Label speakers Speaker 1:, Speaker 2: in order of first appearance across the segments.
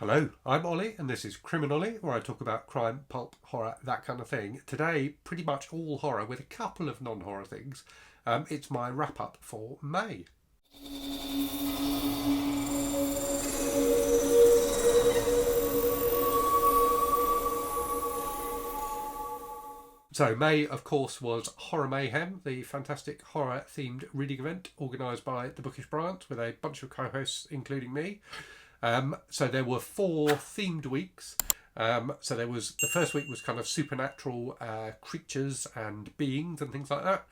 Speaker 1: Hello, I'm Ollie, and this is Criminolly, where I talk about crime, pulp, horror, that kind of thing. Today, pretty much all horror, with a couple of non-horror things. It's my wrap-up for May. So May, of course, was Horror Mayhem, the fantastic horror-themed reading event organised by the Bookish Bryant, with a bunch of co-hosts, including me. So there were 4 themed weeks. So there was, the first week was kind of supernatural creatures and beings and things like that.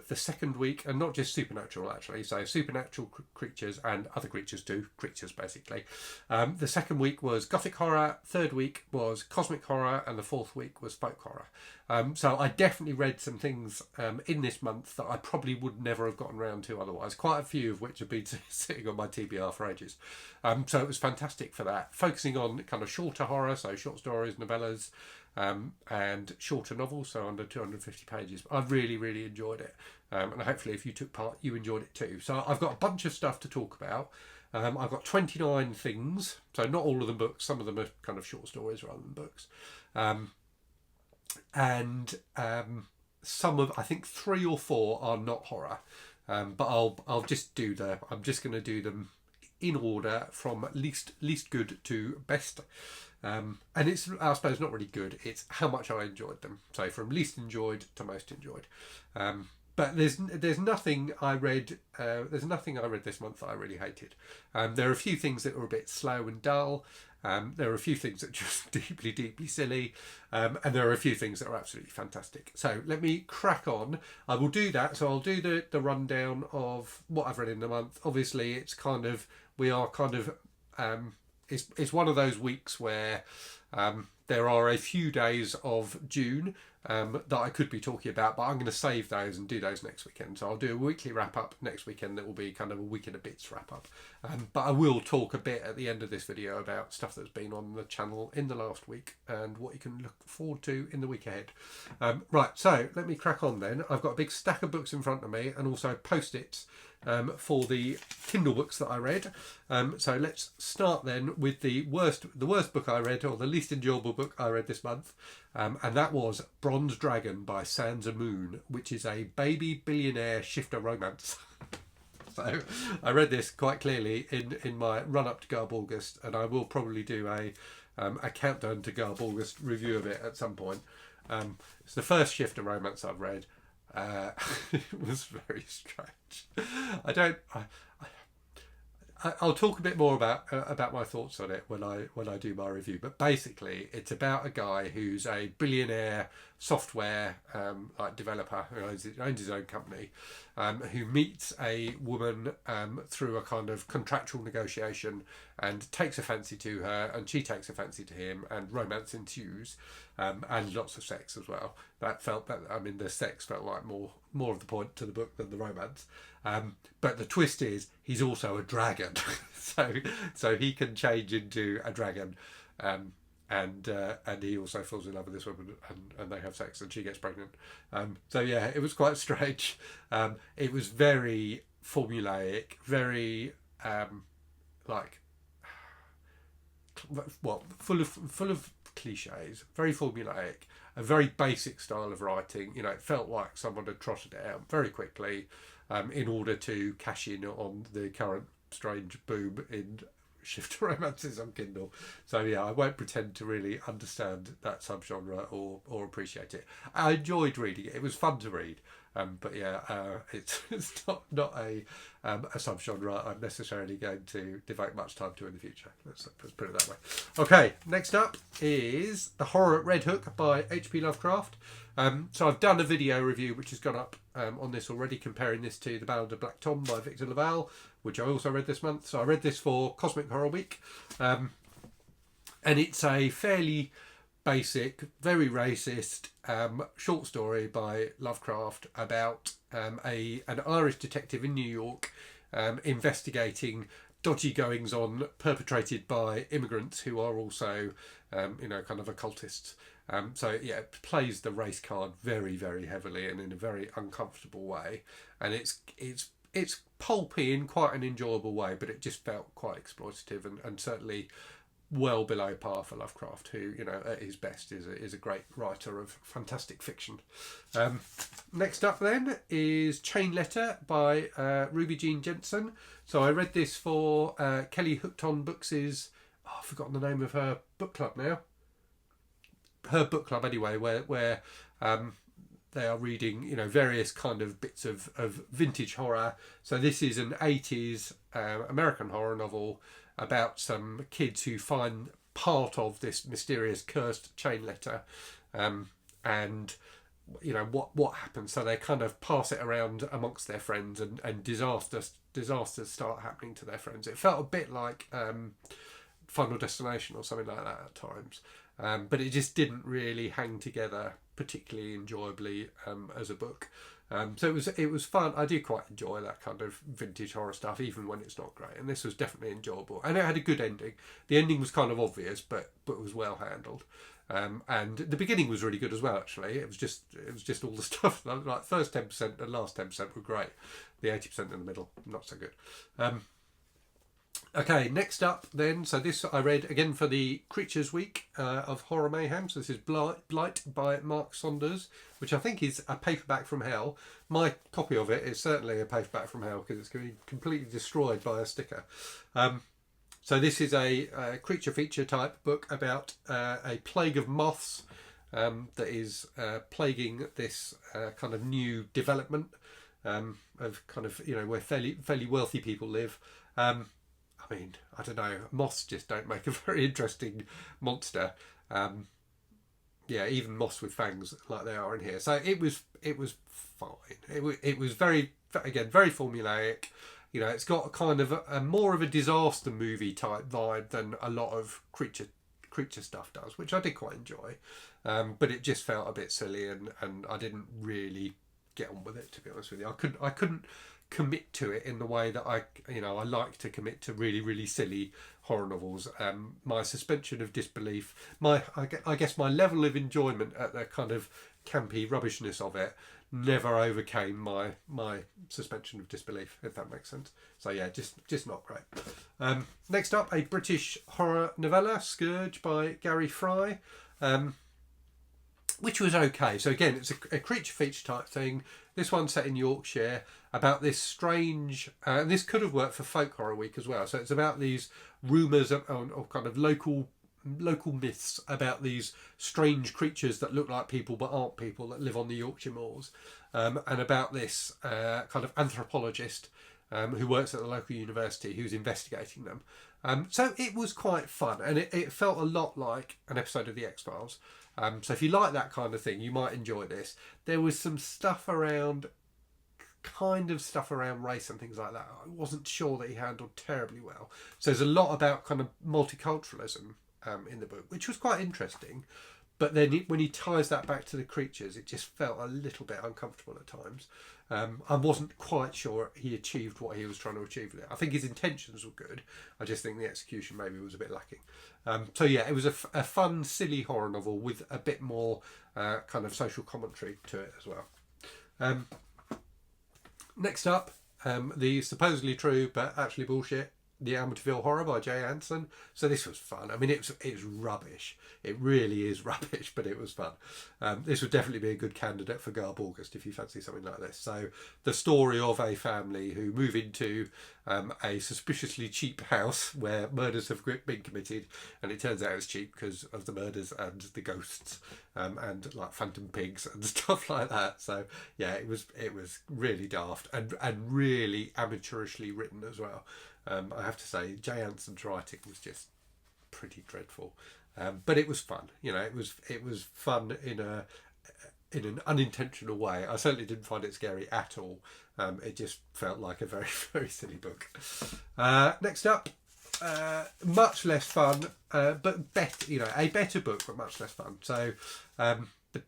Speaker 1: The second week, and not just supernatural actually, so supernatural creatures and other creatures too, creatures basically. The second week was gothic horror, third week was cosmic horror, and the fourth week was folk horror. So I definitely read some things in this month that I probably would never have gotten around to otherwise, quite a few of which have been sitting on my TBR for ages. So it was fantastic for that, focusing on kind of shorter horror, so short stories, novellas, and shorter novels, so under 250 pages. I really, really enjoyed it. And hopefully if you took part, you enjoyed it too. So I've got a bunch of stuff to talk about. I've got 29 things, so not all of them books. Some of them are kind of short stories rather than books. Some of, I think 3 or 4 are not horror. But I'll just do I'm just going to do them in order from least good to best. And it's, I suppose, not really good, it's how much I enjoyed them. So from least enjoyed to most enjoyed. But there's nothing I read this month that I really hated. There are a few things that were a bit slow and dull. There are a few things that are just deeply silly. And there are a few things that are absolutely fantastic. So let me crack on. I will do that. So I'll do the rundown of what I've read in the month. Obviously, it's one of those weeks where there are a few days of June that I could be talking about, but I'm going to save those and do those next weekend. So I'll do a weekly wrap up next weekend that will be kind of a week and a bit's wrap up. But I will talk a bit at the end of this video about stuff that's been on the channel in the last week and what you can look forward to in the week ahead. Right, so let me crack on then. I've got a big stack of books in front of me and also post-its for the Kindle books that I read. So let's start then with the worst book I read, or the least enjoyable book I read this month, and that was Bronze Dragon by Sansa Moon, which is a baby billionaire shifter romance. So I read this quite clearly in my run up to Garb August, and I will probably do a countdown to Garb August review of it at some point. It's the first shifter romance I've read. It was very strange. I'll talk a bit more about my thoughts on it when I do my review. But basically, it's about a guy who's a billionaire software developer who owns his own company, who meets a woman through a kind of contractual negotiation and takes a fancy to her, and she takes a fancy to him, and romance ensues, and lots of sex as well. The sex felt like more of the point to the book than the romance. But the twist is he's also a dragon, so he can change into a dragon, and he also falls in love with this woman, and they have sex, and she gets pregnant. So yeah, it was quite strange. It was very formulaic, very full of cliches, very formulaic, a very basic style of writing. It felt like someone had trotted it out very quickly in order to cash in on the current strange boom in shifter romances on Kindle. So yeah, I won't pretend to really understand that subgenre or appreciate it. I enjoyed reading it. It was fun to read. But yeah, it's not a subgenre I'm necessarily going to devote much time to in the future. Let's put it that way. Okay, next up is The Horror at Red Hook by H.P. Lovecraft. So I've done a video review which has gone up on this already, comparing this to The Ballad of Black Tom by Victor Lavalle, which I also read this month. So I read this for Cosmic Horror Week, and it's a fairly basic, very racist short story by Lovecraft about an Irish detective in New York investigating dodgy goings on perpetrated by immigrants who are also kind of occultists. So yeah, it plays the race card very, very heavily and in a very uncomfortable way, and it's pulpy in quite an enjoyable way, but it just felt quite exploitative and certainly well below par for Lovecraft, who, you know, at his best is a great writer of fantastic fiction. Next up then is Chain Letter by Ruby Jean Jensen. So I read this for Kelly Hooked On Books', I've forgotten the name of her book club now. Her book club anyway, where they are reading, you know, various kind of bits of vintage horror. So this is an 80s American horror novel about some kids who find part of this mysterious cursed chain letter, and you know what happens. So they kind of pass it around amongst their friends, and disasters start happening to their friends. It felt a bit like Final Destination or something like that at times, but it just didn't really hang together particularly enjoyably as a book. So it was fun. I do quite enjoy that kind of vintage horror stuff, even when it's not great. And this was definitely enjoyable, and it had a good ending. The ending was kind of obvious, but was well handled. And the beginning was really good as well. Actually, it was just all the stuff like first 10% and last 10% were great. The 80% in the middle, not so good. Okay, next up then, so this I read again for the Creatures Week of Horror Mayhem. So this is Blight by Mark Saunders, which I think is a paperback from hell. My copy of it is certainly a paperback from hell because it's going to be completely destroyed by a sticker. So this is a creature feature type book about a plague of moths that is plaguing this kind of new development of kind of, you know, where fairly wealthy people live. I mean, I don't know, moths just don't make a very interesting monster. Yeah, even moths with fangs like they are in here. So it was fine. It was very formulaic. You know, it's got a kind of a more of a disaster movie type vibe than a lot of creature stuff does, which I did quite enjoy. But it just felt a bit silly, and I didn't really get on with it, to be honest with you. I couldn't commit to it in the way that I like to commit to really, really silly horror novels. My suspension of disbelief, I guess my level of enjoyment at the kind of campy rubbishness of it never overcame my suspension of disbelief, if that makes sense. So yeah, just not great. Next up, a British horror novella, Scourge by Gary Fry, which was okay. So again, it's a creature feature type thing. This one's set in Yorkshire, about this strange, and this could have worked for Folk Horror Week as well. So it's about these rumours of kind of local myths about these strange creatures that look like people but aren't people that live on the Yorkshire moors, and about this kind of anthropologist who works at the local university who's investigating them. So it was quite fun, and it felt a lot like an episode of The X-Files. So if you like that kind of thing, you might enjoy this. There was some stuff around race and things like that. I wasn't sure that he handled terribly well. So there's a lot about kind of multiculturalism in the book, which was quite interesting. But then when he ties that back to the creatures, it just felt a little bit uncomfortable at times. I wasn't quite sure he achieved what he was trying to achieve with it. I think his intentions were good. I just think the execution maybe was a bit lacking. So yeah, it was a fun, silly horror novel with a bit more kind of social commentary to it as well. Next up, the supposedly true but actually bullshit, The Amityville Horror by Jay Anson. So this was fun. I mean, it's rubbish. It really is rubbish, but it was fun. This would definitely be a good candidate for Garb August if you fancy something like this. So the story of a family who move into a suspiciously cheap house where murders have been committed, and it turns out it's cheap because of the murders and the ghosts and like phantom pigs and stuff like that. So yeah, it was really daft and really amateurishly written as well. I have to say, Jay Anson's writing was just pretty dreadful, but it was fun. You know, it was fun in an unintentional way. I certainly didn't find it scary at all. It just felt like a very, very silly book. Next up, much less fun, but better. You know, a better book, but much less fun. So, the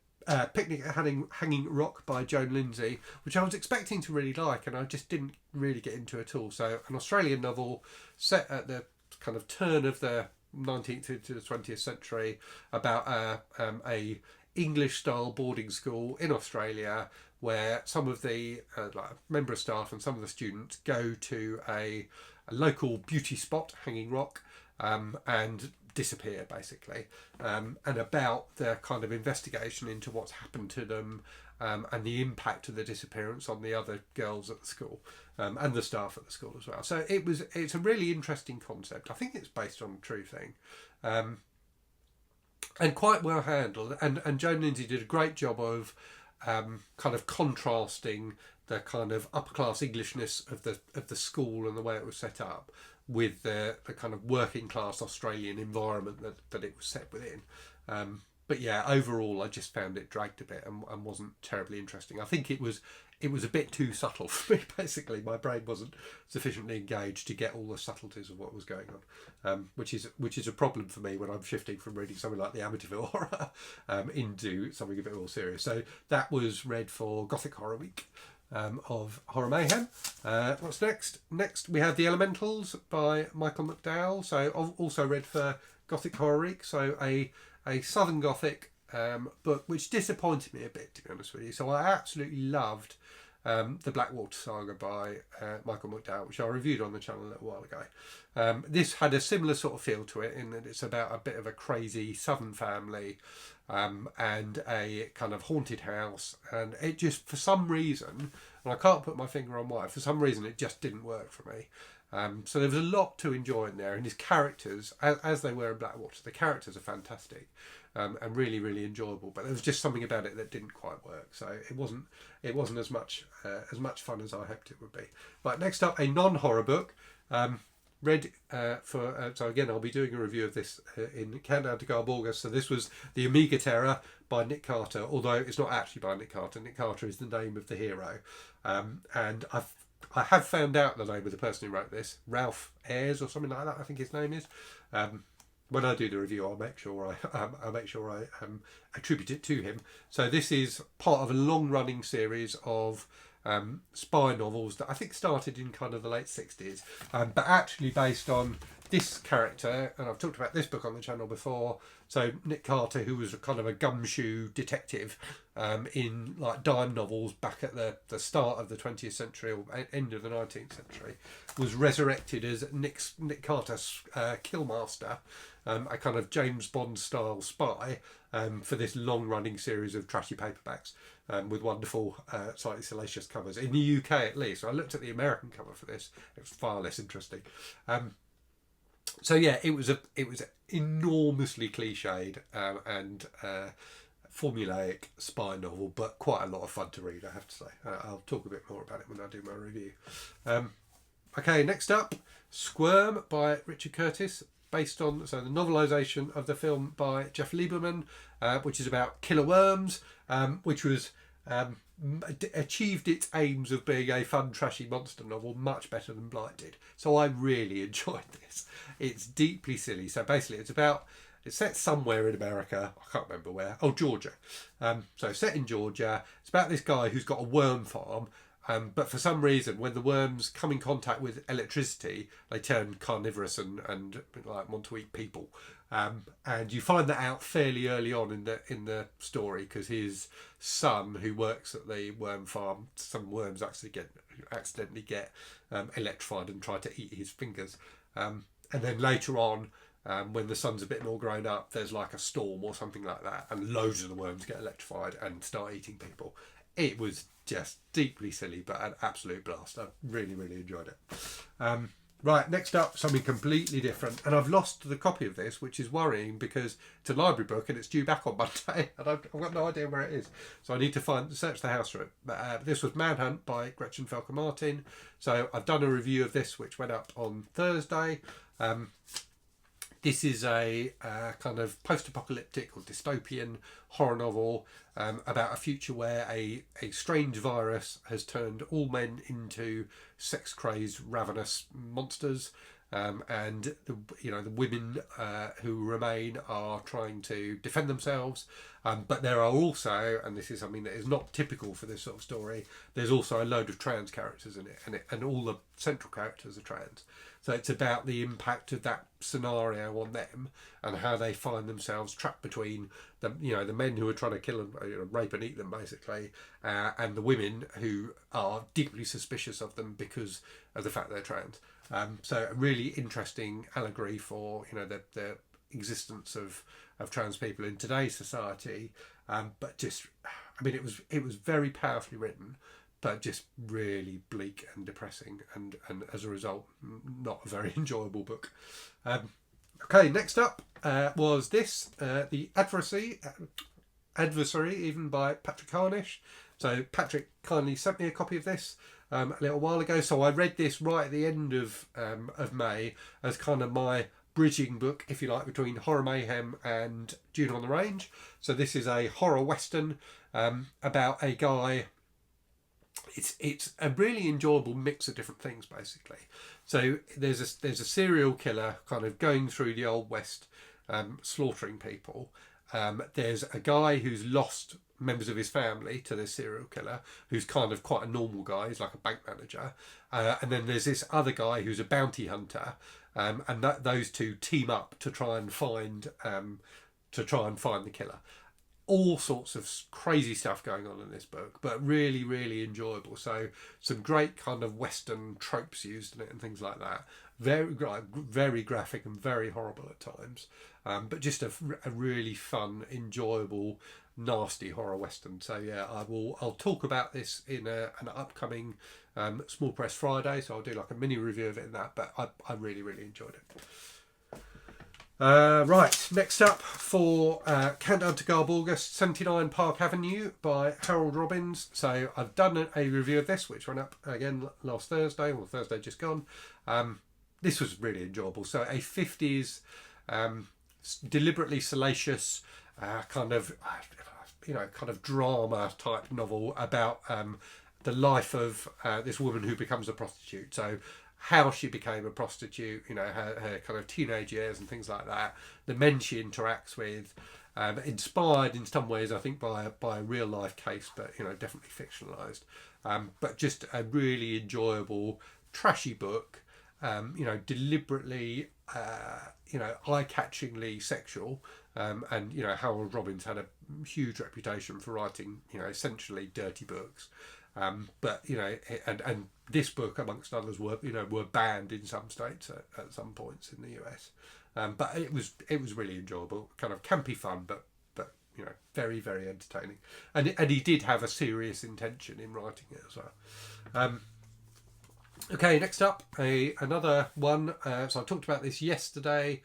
Speaker 1: Picnic at Hanging Rock by Joan Lindsay, which I was expecting to really like, and I just didn't really get into at all. So, an Australian novel set at the kind of turn of the 19th to the 20th century about a English-style boarding school in Australia where some of the like member of staff and some of the students go to a local beauty spot, Hanging Rock, and disappear basically, and about their kind of investigation into what's happened to them, and the impact of the disappearance on the other girls at the school, and the staff at the school as well. So it's a really interesting concept. I think it's based on a true thing, and quite well handled. And Joan Lindsay did a great job of kind of contrasting the kind of upper class Englishness of the school and the way it was set up with the kind of working class Australian environment that it was set within. But yeah, overall, I just found it dragged a bit and wasn't terribly interesting. I think it was a bit too subtle for me. Basically, my brain wasn't sufficiently engaged to get all the subtleties of what was going on, which is a problem for me when I'm shifting from reading something like the Amityville horror into something a bit more serious. So that was read for Gothic Horror Week of Horror Mayhem. What's next? Next we have The Elementals by Michael McDowell. So also read for Gothic Horror Week. So a Southern Gothic book, which disappointed me a bit, to be honest with you. So I absolutely loved the Blackwater Saga by Michael McDowell, which I reviewed on the channel a little while ago. This had a similar sort of feel to it in that it's about a bit of a crazy Southern family and a kind of haunted house, and it just, for some reason, and I can't put my finger on why, for some reason it just didn't work for me. So there was a lot to enjoy in there, and his characters, as they were in Blackwater, the characters are fantastic and really, really enjoyable. But there was just something about it that didn't quite work. So it wasn't as much fun as I hoped it would be. But next up, a non-horror book. Read so again, I'll be doing a review of this in Countdown to Garb August. So this was the Amiga Terra by Nick Carter, although it's not actually by Nick Carter. Nick Carter is the name of the hero, and I have found out the name of the person who wrote this, Ralph Ayres or something like that, I think his name is. When I do the review, I'll make sure I attribute it to him. So this is part of a long-running series of spy novels that I think started in kind of the late 60s, but actually based on this character, and I've talked about this book on the channel before. So Nick Carter, who was a kind of a gumshoe detective in like dime novels back at the start of the 20th century or end of the 19th century, was resurrected as Nick Carter's Killmaster, a kind of James Bond style spy for this long running series of trashy paperbacks with wonderful, slightly salacious covers in the UK at least. So I looked at the American cover for this; it was far less interesting. So yeah, it was enormously cliched and formulaic spy novel, but quite a lot of fun to read, I have to say. I'll talk a bit more about it when I do my review. Okay, next up, Squirm by Richard Curtis, based on the novelisation of the film by Jeff Lieberman, which is about killer worms, which was achieved its aims of being a fun, trashy monster novel much better than Blight did. So I really enjoyed this. It's deeply silly. So basically, it's set somewhere in America. I can't remember where. Oh, Georgia. So set in Georgia. It's about this guy who's got a worm farm. But for some reason, when the worms come in contact with electricity, they turn carnivorous and like want to eat people. And you find that out fairly early on in the story, because his son, who works at the worm farm, some worms accidentally get electrified and try to eat his fingers. And then later on, when the son's a bit more grown up, there's like a storm or something like that, and loads of the worms get electrified and start eating people. It was just deeply silly, but an absolute blast. I really, really enjoyed it. Right, next up, something completely different. And I've lost the copy of this, which is worrying because it's a library book and it's due back on Monday. And I've got no idea where it is. So I need to search the house for it. But this was Manhunt by Gretchen Felker-Martin. So I've done a review of this, which went up on Thursday. This is a kind of post-apocalyptic or dystopian horror novel about a future where a strange virus has turned all men into sex-crazed, ravenous monsters, and the women who remain are trying to defend themselves. But there are also, and this is something that is not typical for this sort of story, there's also a load of trans characters in it, and all the central characters are trans. So it's about the impact of that scenario on them and how they find themselves trapped between the men who are trying to kill and rape and eat them, basically, and the women who are deeply suspicious of them because of the fact they're trans. So a really interesting allegory for the existence of trans people in today's society. But just, I mean, it was very powerfully written, but just really bleak and depressing, and as a result, not a very enjoyable book. Okay, next up was this, the Adversary, even by Patrick Harnish. So Patrick kindly sent me a copy of this a little while ago. So I read this right at the end of May as kind of my bridging book, if you like, between Horror Mayhem and Dune on the Range. So this is a horror western about a guy. It's a really enjoyable mix of different things, basically. So there's a serial killer kind of going through the Old West, slaughtering people. There's a guy who's lost members of his family to this serial killer, who's kind of quite a normal guy. He's like a bank manager. And then there's this other guy who's a bounty hunter. And those two team up to try and find the killer. All sorts of crazy stuff going on in this book, but really, really enjoyable. So some great kind of Western tropes used in it and things like that. Very graphic and very horrible at times, but just a really fun, enjoyable, nasty horror Western. So yeah, I'll talk about this in an upcoming Small Press Friday. So I'll do like a mini review of it in that. But I really, really enjoyed it. Right, next up for Countdown to Garb August, 79 Park Avenue by Harold Robbins. So I've done a review of this, which went up again last Thursday, or Thursday just gone. This was really enjoyable. So a 50s, deliberately salacious, kind of drama type novel about the life of this woman who becomes a prostitute. So how she became a prostitute, her kind of teenage years and things like that. The men she interacts with, inspired in some ways, I think, by a real life case, but definitely fictionalized. But just a really enjoyable, trashy book. Deliberately, eye-catchingly sexual. And Harold Robbins had a huge reputation for writing, essentially dirty books. But and this book, amongst others, were banned in some states at some points in the US. But it was really enjoyable, kind of campy fun, but very, very entertaining. And he did have a serious intention in writing it as well. Okay, next up, another one. So I talked about this yesterday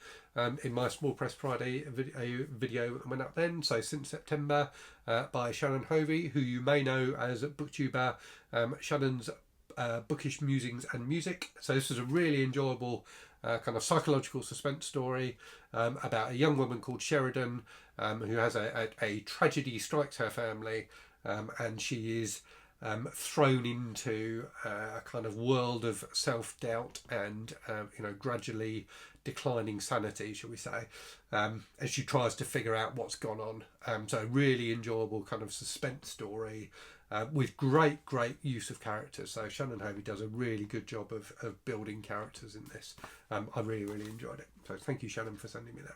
Speaker 1: in my Small Press Friday video that went up then. So Since September by Shannon Hovey, who you may know as booktuber Shannon's Bookish Musings and Music. So this is a really enjoyable kind of psychological suspense story about a young woman called Sheridan who has a tragedy strikes her family, and she is thrown into a kind of world of self-doubt and gradually declining sanity, shall we say, as she tries to figure out what's gone on. So a really enjoyable kind of suspense story with great use of characters. So Shannon Hovey does a really good job of building characters in this. I really enjoyed it. So thank you, Shannon, for sending me that.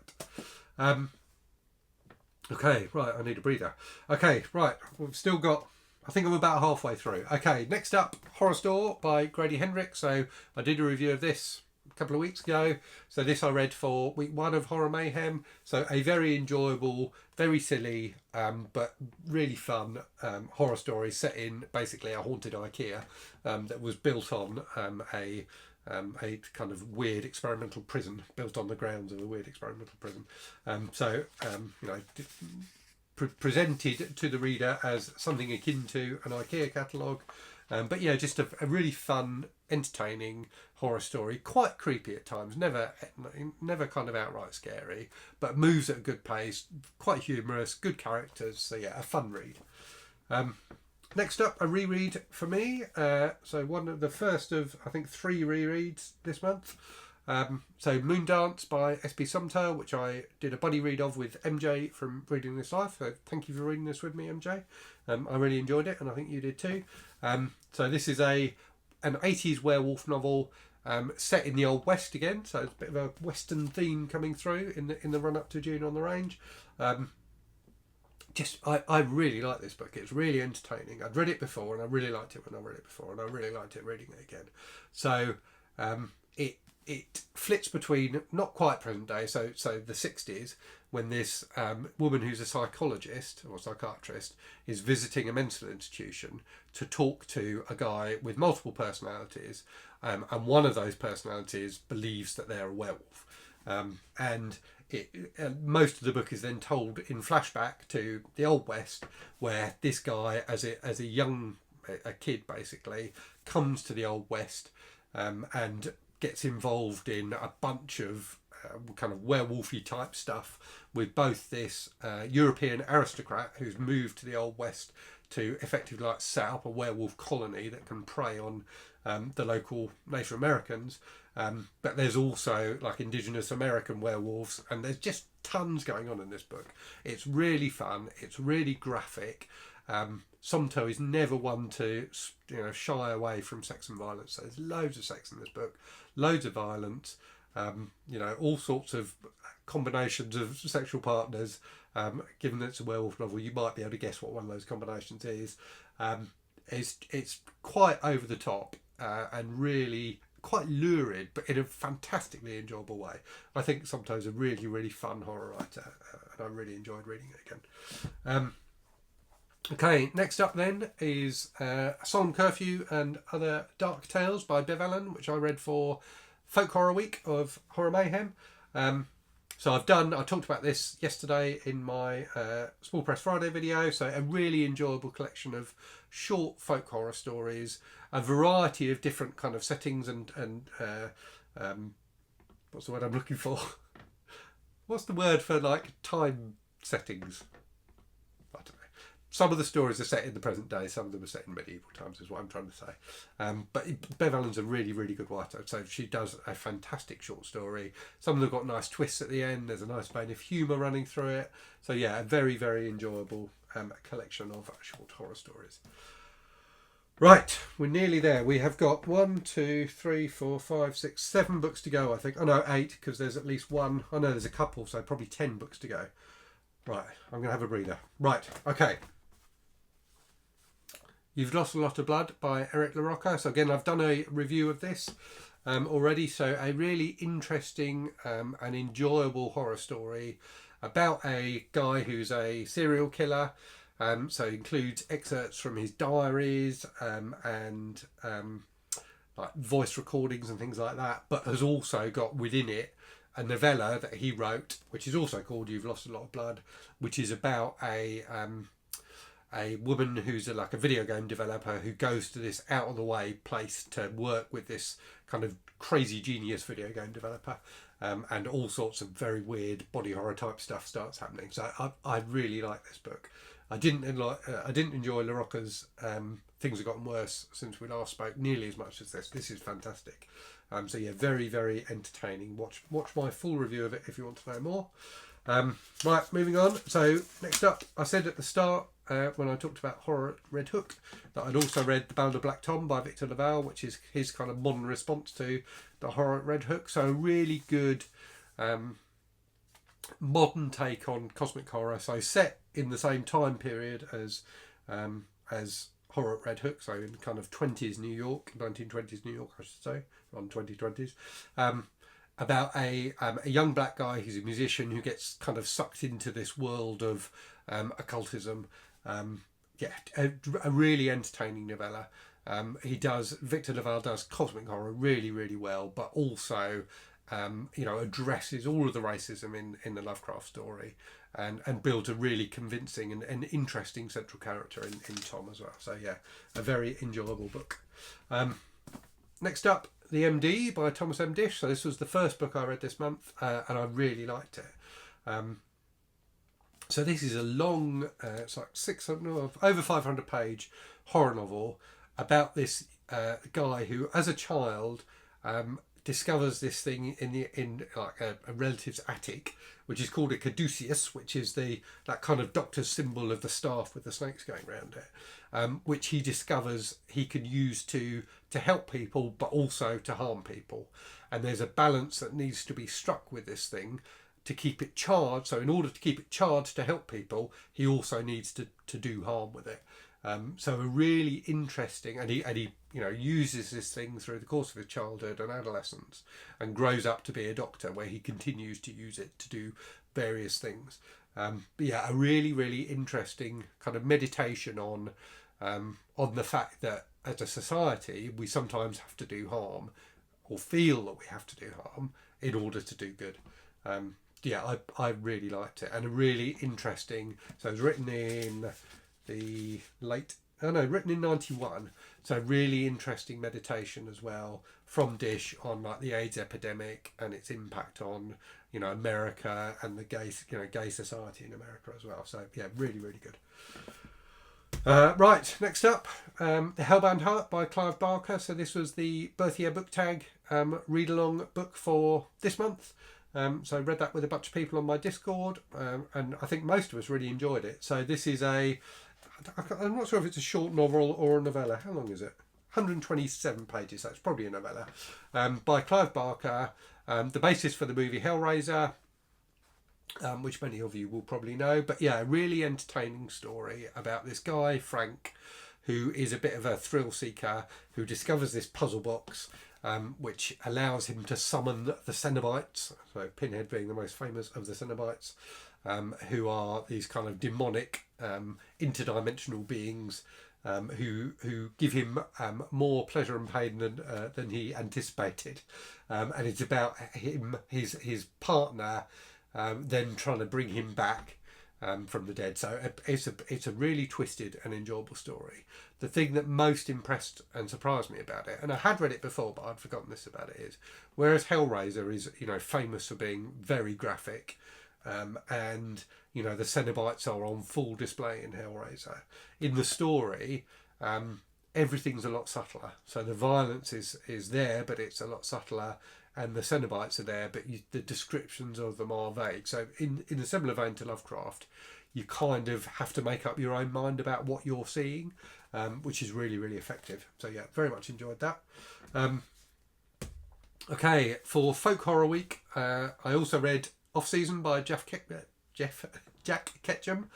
Speaker 1: Okay, right, I need a breather. Okay, right, we've still got, I think I'm about halfway through. Okay, next up, Horrorstor by Grady Hendrix. So I did a review of this a couple of weeks ago. So this I read for week 1 of Horror Mayhem. So a very enjoyable, very silly, but really fun horror story set in basically a haunted IKEA that was built on a kind of weird experimental prison, built on the grounds of a weird experimental prison. Presented to the reader as something akin to an IKEA catalogue. But yeah, just a really fun, entertaining horror story. Quite creepy at times. Never kind of outright scary, but moves at a good pace. Quite humorous, good characters. So yeah, a fun read. Next up, a reread for me. So one of the first of, I think, 3 rereads this month. So Moondance by S.P. Somtow, which I did a buddy read of with MJ from Reading This Life. So thank you for reading this with me, MJ. I really enjoyed it, and I think you did too. So this is an 80s werewolf novel set in the Old West again. So it's a bit of a Western theme coming through in the run up to Dune on the Range. I really like this book. It's really entertaining. I'd read it before, and I really liked it when I read it before, and I really liked it reading it again. So it flits between not quite present day, so the 60s, when this woman who's a psychologist or psychiatrist is visiting a mental institution to talk to a guy with multiple personalities, and one of those personalities believes that they're a werewolf, and most of the book is then told in flashback to the Old West, where this guy, as a young kid, basically comes to the Old West and gets involved in a bunch of kind of werewolfy type stuff with both this European aristocrat who's moved to the Old West to effectively like set up a werewolf colony that can prey on the local Native Americans, but there's also like indigenous American werewolves, and there's just tons going on in this book. It's really fun, it's really graphic. Somtow is never one to shy away from sex and violence, so there's loads of sex in this book, loads of violence, all sorts of combinations of sexual partners. Given that it's a werewolf novel, you might be able to guess what one of those combinations is. It's quite over the top and really quite lurid, but in a fantastically enjoyable way. I think Somtow's a really, really fun horror writer, and I really enjoyed reading it again. Okay, next up then is Solemn, Curfew and Other Dark Tales by Bev Allen, which I read for Folk Horror Week of Horror Mayhem. So I talked about this yesterday in my Small Press Friday video. So a really enjoyable collection of short folk horror stories, a variety of different kind of settings and what's the word I'm looking for? What's the word for like time settings? I don't know. Some of the stories are set in the present day, some of them are set in medieval times, is what I'm trying to say. But Bev Allen's a really, really good writer, so she does a fantastic short story. Some of them got nice twists at the end, there's a nice vein of humour running through it. So yeah, a very, very enjoyable collection of short horror stories. Right, we're nearly there. We have got 1, 2, 3, 4, 5, 6, 7 books to go, I think. Oh no, 8, because there's at least one. Oh no, there's a couple, so probably 10 books to go. Right, I'm going to have a breather. Right, okay. You've Lost a Lot of Blood by Eric LaRocca. So again, I've done a review of this already. So a really interesting and enjoyable horror story about a guy who's a serial killer. So it includes excerpts from his diaries and like voice recordings and things like that, but has also got within it a novella that he wrote, which is also called You've Lost a Lot of Blood, which is about a woman who's like a video game developer who goes to this out of the way place to work with this kind of crazy genius video game developer, and all sorts of very weird body horror type stuff starts happening. So I really like this book. I didn't enjoy LaRocca's Things Have Gotten Worse since we last spoke nearly as much as this. This is fantastic. So yeah, very, very entertaining. Watch my full review of it if you want to know more. Right, moving on. So next up, I said at the start when I talked about Horror Red Hook that I'd also read The Ballad of Black Tom by Victor Lavalle, which is his kind of modern response to the Horror Red Hook. So a really good modern take on cosmic horror. So set in the same time period as Horror Red Hook. So in kind of 20s New York, 1920s New York, I should say, on 2020s. About a young black guy who's a musician who gets kind of sucked into this world of occultism. A really entertaining novella. Victor Lavalle does cosmic horror really, really well, but also addresses all of the racism in the Lovecraft story and builds a really convincing and interesting central character in Tom as well. So yeah, a very enjoyable book. Next up, The MD by Thomas M Disch. So this was the first book I read this month, and I really liked it. So this is a long, it's like 600, over 500 page horror novel about this guy who, as a child, discovers this thing in like a relative's attic, which is called a caduceus, which is that kind of doctor's symbol of the staff with the snakes going around it, which he discovers he can use to help people, but also to harm people. And there's a balance that needs to be struck with this thing to keep it charged. So in order to keep it charged to help people, he also needs to do harm with it. So a really interesting, and he uses this thing through the course of his childhood and adolescence, and grows up to be a doctor, where he continues to use it to do various things. But yeah, a really, really interesting kind of meditation on the fact that as a society we sometimes have to do harm, or feel that we have to do harm in order to do good. Yeah, I really liked it, and a really interesting. So it was written in written in 91. So really interesting meditation as well from Disch on like the AIDS epidemic and its impact on America and the gay society in America as well. So yeah, really, really good. Right, next up, The Hellbound Heart by Clive Barker. So this was the Birth Year Book Tag read-along book for this month. So I read that with a bunch of people on my Discord, and I think most of us really enjoyed it. So this is I'm not sure if it's a short novel or a novella. How long is it? 127 pages, so it's probably a novella. By Clive Barker. The basis for the movie Hellraiser, which many of you will probably know. But yeah, a really entertaining story about this guy, Frank, who is a bit of a thrill seeker, who discovers this puzzle box, which allows him to summon the Cenobites, so Pinhead being the most famous of the Cenobites, who are these kind of demonic interdimensional beings who give him more pleasure and pain than he anticipated, and it's about his partner then trying to bring him back from the dead. So it's a really twisted and enjoyable story. The thing that most impressed and surprised me about it, and I had read it before but I'd forgotten this about it, is whereas Hellraiser is famous for being very graphic, and the Cenobites are on full display in Hellraiser, in the story everything's a lot subtler. So the violence is there, but it's a lot subtler, and the Cenobites are there, but the descriptions of them are vague. So in a similar vein to Lovecraft, you kind of have to make up your own mind about what you're seeing, which is really, really effective. So yeah, very much enjoyed that. Okay, for Folk Horror Week, I also read Off Season by Jack Ketchum,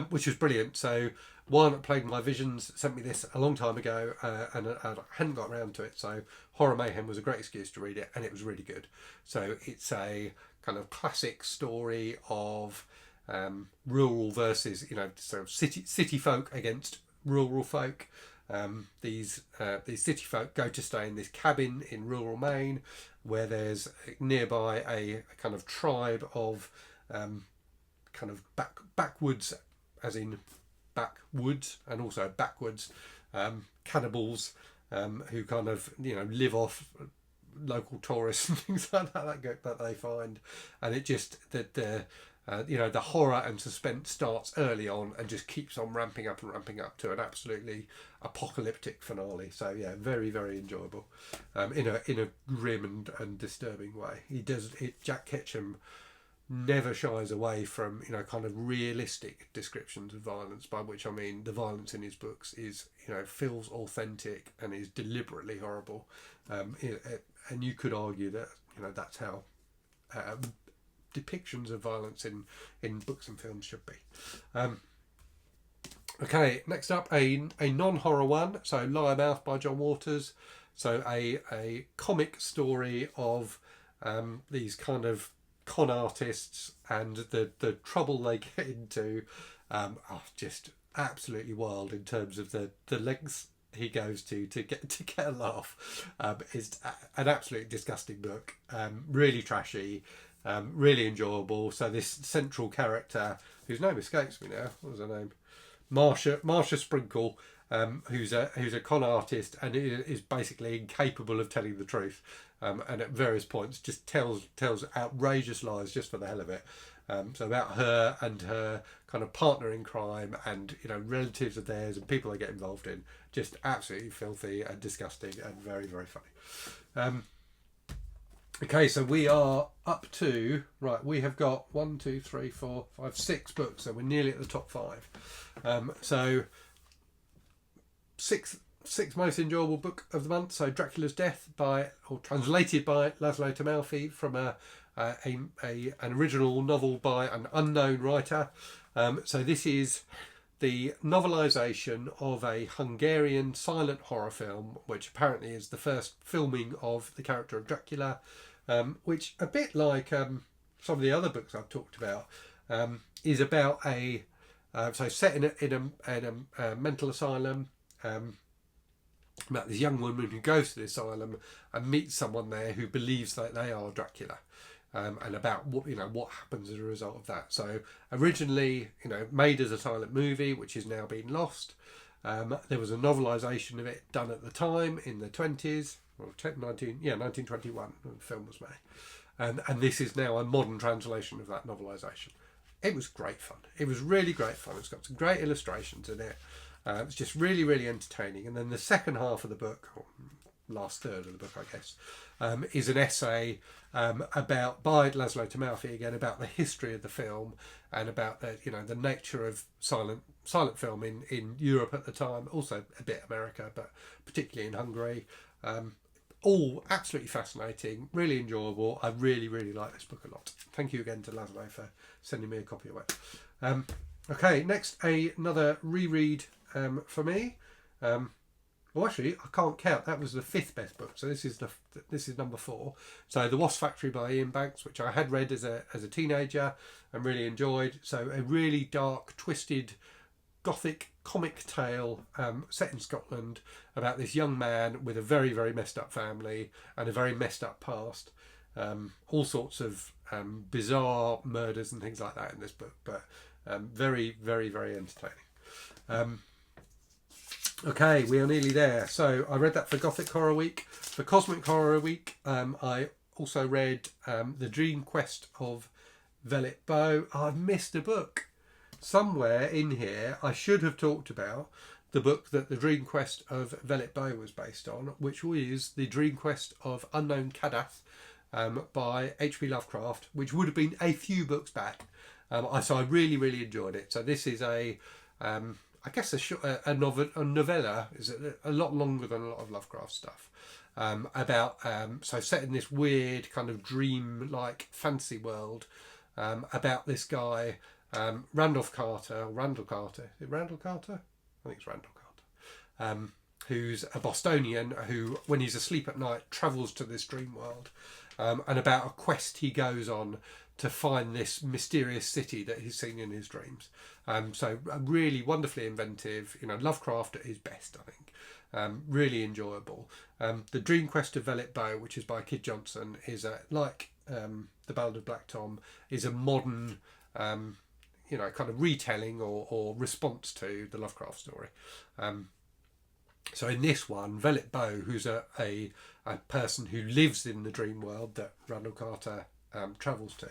Speaker 1: which was brilliant. So one, Plague My Visions sent me this a long time ago, and I hadn't got around to it. So Horror Mayhem was a great excuse to read it, and it was really good. So it's a kind of classic story of rural versus sort of city folk against rural folk. These city folk go to stay in this cabin in rural Maine, where there's nearby a kind of tribe of kind of backwoods, as in backwoods, and also backwards cannibals who kind of live off local tourists and things like that they find, and it just the horror and suspense starts early on and just keeps on ramping up to an absolutely apocalyptic finale. So yeah, very, very enjoyable, in a grim and disturbing way. Jack Ketchum never shies away from kind of realistic descriptions of violence, by which I mean the violence in his books is feels authentic and is deliberately horrible, and you could argue that that's how depictions of violence in books and films should be. Okay, next up, a non-horror one, so Liarmouth by John Waters. So a comic story of these kind of con artists and the trouble they get into, are just absolutely wild in terms of the lengths he goes to get a laugh. It's an absolutely disgusting book, really trashy, really enjoyable. So this central character, whose name escapes me now, what was her name? Marsha Sprinkle, who's a con artist and is basically incapable of telling the truth, and at various points just tells outrageous lies just for the hell of it. So about her and her kind of partner in crime, and relatives of theirs and people they get involved in, just absolutely filthy and disgusting and very, very funny. Okay, so we are up to, right, we have got 1, 2, 3, 4, 5, 6 books, so we're nearly at the top 5. So sixth most enjoyable book of the month, so Dracula's Death translated by Laszlo Tamalfi from an original novel by an unknown writer. So this is the novelisation of a Hungarian silent horror film, which apparently is the first filming of the character of Dracula, which, a bit like some of the other books I've talked about, is about so set in a mental asylum, about this young woman who goes to the asylum and meets someone there who believes that they are Dracula. And about what happens as a result of that. So originally, made as a silent movie, which is now been lost. There was a novelisation of it done at the time in the 20s, or 1921 when the film was made. And this is now a modern translation of that novelisation. It was great fun. It was really great fun. It's got some great illustrations in it. It's just really, really entertaining. And then the second half of the book, or last third of the book, I guess, is an essay by Laszlo Tamalfi again, about the history of the film and about the nature of silent film in Europe at the time, also a bit America, but particularly in Hungary. All absolutely fascinating, really enjoyable. I really, really like this book a lot. Thank you again to Laszlo for sending me a copy of it. Okay, next another reread for me. Well, actually, I can't count. That was the 5th best book, so this is number 4. So, The Wasp Factory by Iain Banks, which I had read as a teenager and really enjoyed. So, a really dark, twisted, gothic comic tale set in Scotland about this young man with a very, very messed up family and a very messed up past. All sorts of bizarre murders and things like that in this book, but very, very, very entertaining. Okay, we are nearly there. So I read that for Gothic Horror Week. For Cosmic Horror Week, I also read The Dream Quest of Vellitt Bow. I've missed a book. Somewhere in here, I should have talked about the book that The Dream Quest of Vellitt Bow was based on, which was The Dream Quest of Unknown Kadath by H.P. Lovecraft, which would have been a few books back. So I really, really enjoyed it. So this is I guess a novella is a lot longer than a lot of Lovecraft stuff. So set in this weird kind of dream-like fantasy world, about this guy, Randall Carter. Is it Randall Carter? I think it's Randall Carter. Who's a Bostonian who, when he's asleep at night, travels to this dream world, and about a quest he goes on to find this mysterious city that he's seen in his dreams. So really wonderfully inventive, Lovecraft at his best, I think. Really enjoyable. The Dream Quest of Vellitt Bow, which is by Kid Jonhson, is like The Ballad of Black Tom, is a modern, kind of retelling or response to the Lovecraft story. So in this one, Vellitt Bow, who's a person who lives in the dream world that Randall Carter travels to,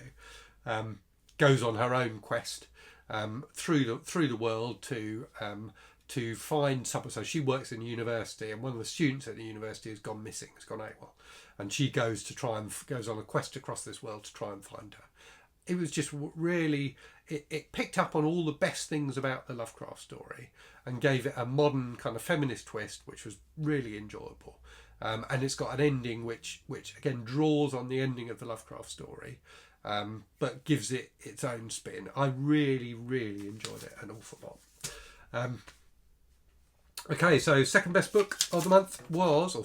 Speaker 1: goes on her own quest through the world to find someone. So she works in university, and one of the students at the university has gone missing, has gone AWOL, and she goes on a quest across this world to try and find her. It was just really, it picked up on all the best things about the Lovecraft story and gave it a modern kind of feminist twist, which was really enjoyable. And it's got an ending which again draws on the ending of the Lovecraft story, but gives it its own spin. I really, really enjoyed it an awful lot. Okay, so second best book of the month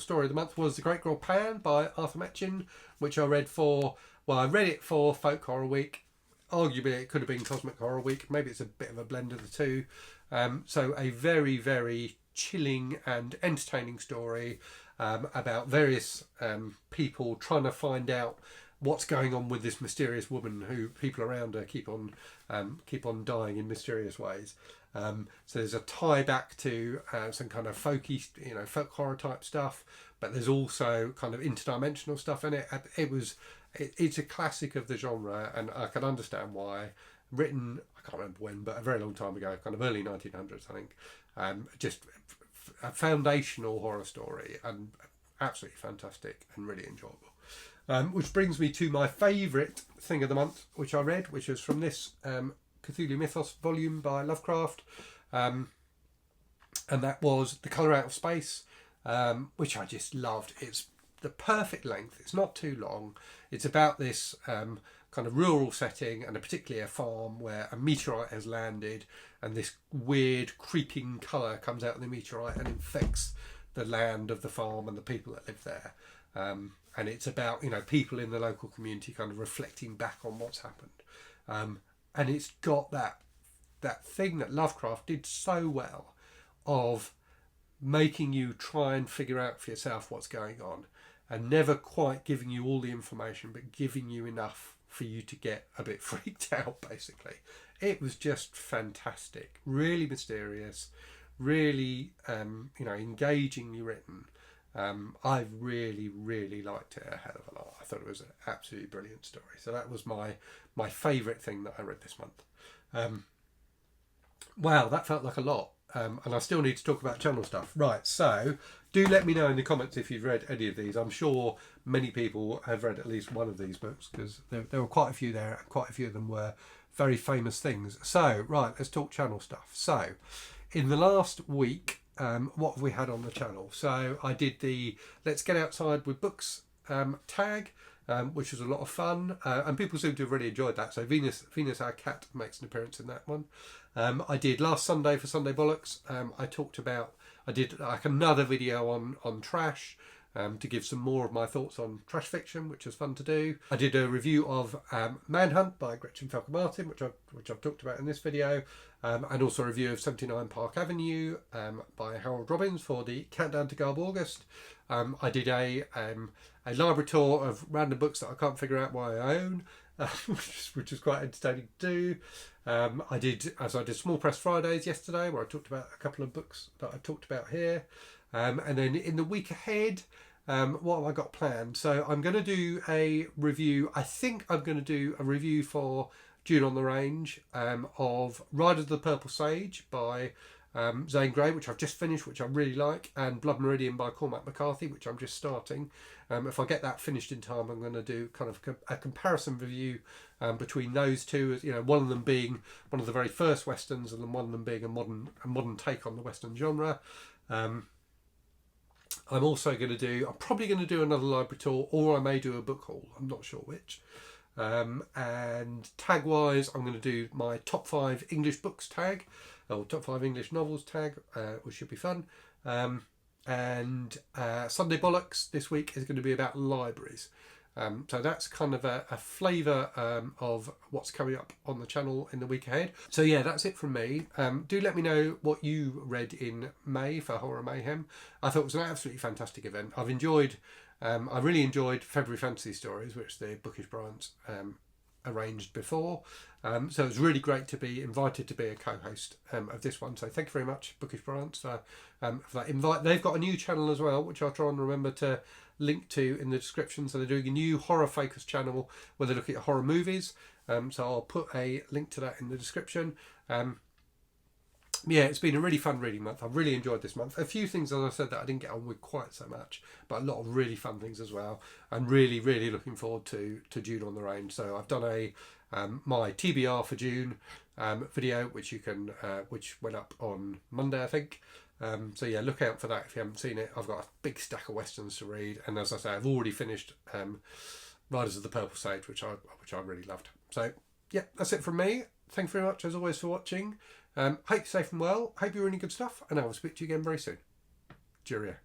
Speaker 1: story of the month was The Great Girl Pan by Arthur Machen, which I read it for Folk Horror Week. Arguably it could have been Cosmic Horror Week. Maybe it's a bit of a blend of the two. So a very, very chilling and entertaining story about various people trying to find out what's going on with this mysterious woman who people around her keep on dying in mysterious ways. So there's a tie back to some kind of folky, folk horror type stuff, but there's also kind of interdimensional stuff in it. It's a classic of the genre, and I can understand why. Written, I can't remember when, but a very long time ago, kind of early 1900s, I think. Just a foundational horror story, and absolutely fantastic and really enjoyable. Which brings me to my favourite thing of the month, which I read, which is from this Cthulhu Mythos volume by Lovecraft, and that was The Colour Out of Space, which I just loved. It's the perfect length. It's not too long. It's about this kind of rural setting, and particularly a farm where a meteorite has landed, and this weird creeping colour comes out of the meteorite and infects the land of the farm and the people that live there. And it's about, you know, people in the local community kind of reflecting back on what's happened. And it's got that thing that Lovecraft did so well of making you try and figure out for yourself what's going on, and never quite giving you all the information, but giving you enough for you to get a bit freaked out, basically. It was just fantastic. Really mysterious, really, you know, engagingly written. I really, really liked it a hell of a lot. I thought it was an absolutely brilliant story. So that was my favourite thing that I read this month. Wow, that felt like a lot. And I still need to talk about channel stuff. Right, so do let me know in the comments if you've read any of these. I'm sure many people have read at least one of these books, because there were quite a few there, and quite a few of them were very famous things. So, right, let's talk channel stuff. So, in the last week, what have we had on the channel? So I did the Let's Get Outside with Books tag, which was a lot of fun, and people seem to have really enjoyed that. So Venus our cat makes an appearance in that one. I did last Sunday for Sunday Bollocks. I did like another video on trash, to give some more of my thoughts on trash fiction, which was fun to do. I did a review of Manhunt by Gretchen Felker-Martin, which I've talked about in this video, and also a review of 79 Park Avenue by Harold Robbins for the Countdown to Garb August. I did a library tour of random books that I can't figure out why I own, which is quite entertaining to do. I did Small Press Fridays yesterday, where I talked about a couple of books that I talked about here. And then in the week ahead, what have I got planned? So I'm going to do a review. I think I'm going to do a review for June on the Range of Riders of the Purple Sage by Zane Grey, which I've just finished, which I really like, and Blood Meridian by Cormac McCarthy, which I'm just starting. If I get that finished in time, I'm going to do kind of a comparison review between those two. You know, one of them being one of the very first westerns, and then one of them being a modern take on the western genre. I'm probably going to do another library tour, or I may do a book haul. I'm not sure which. And tag wise, I'm going to do my top 5 English books tag, or top 5 English novels tag, which should be fun. And Sunday Bollocks this week is going to be about libraries. So that's kind of a flavour of what's coming up on the channel in the week ahead. So yeah, that's it from me. Do let me know what you read in May for Horror Mayhem. I thought it was an absolutely fantastic event. I really enjoyed February Fantasy Stories, which the Bookish Bryants arranged before. So it was really great to be invited to be a co-host of this one. So thank you very much, Bookish Bryants, for that invite. They've got a new channel as well, which I'll try and remember to link to in the description. So they're doing a new horror focus channel where they're looking at horror movies. So I'll put a link to that in the description. Yeah, it's been a really fun reading month. I've really enjoyed this month. A few things, as I said, that I didn't get on with quite so much, but a lot of really fun things as well. I'm really, really looking forward to June on the Range. So I've done my TBR for June video, which went up on Monday, I think. So yeah, look out for that if you haven't seen it. I've got a big stack of westerns to read, and as I say, I've already finished Riders of the Purple Sage, which I really loved. So yeah, that's it from me. Thank you very much as always for watching. Hope you're safe and well. Hope you're reading good stuff, and I will speak to you again very soon. Cheerio.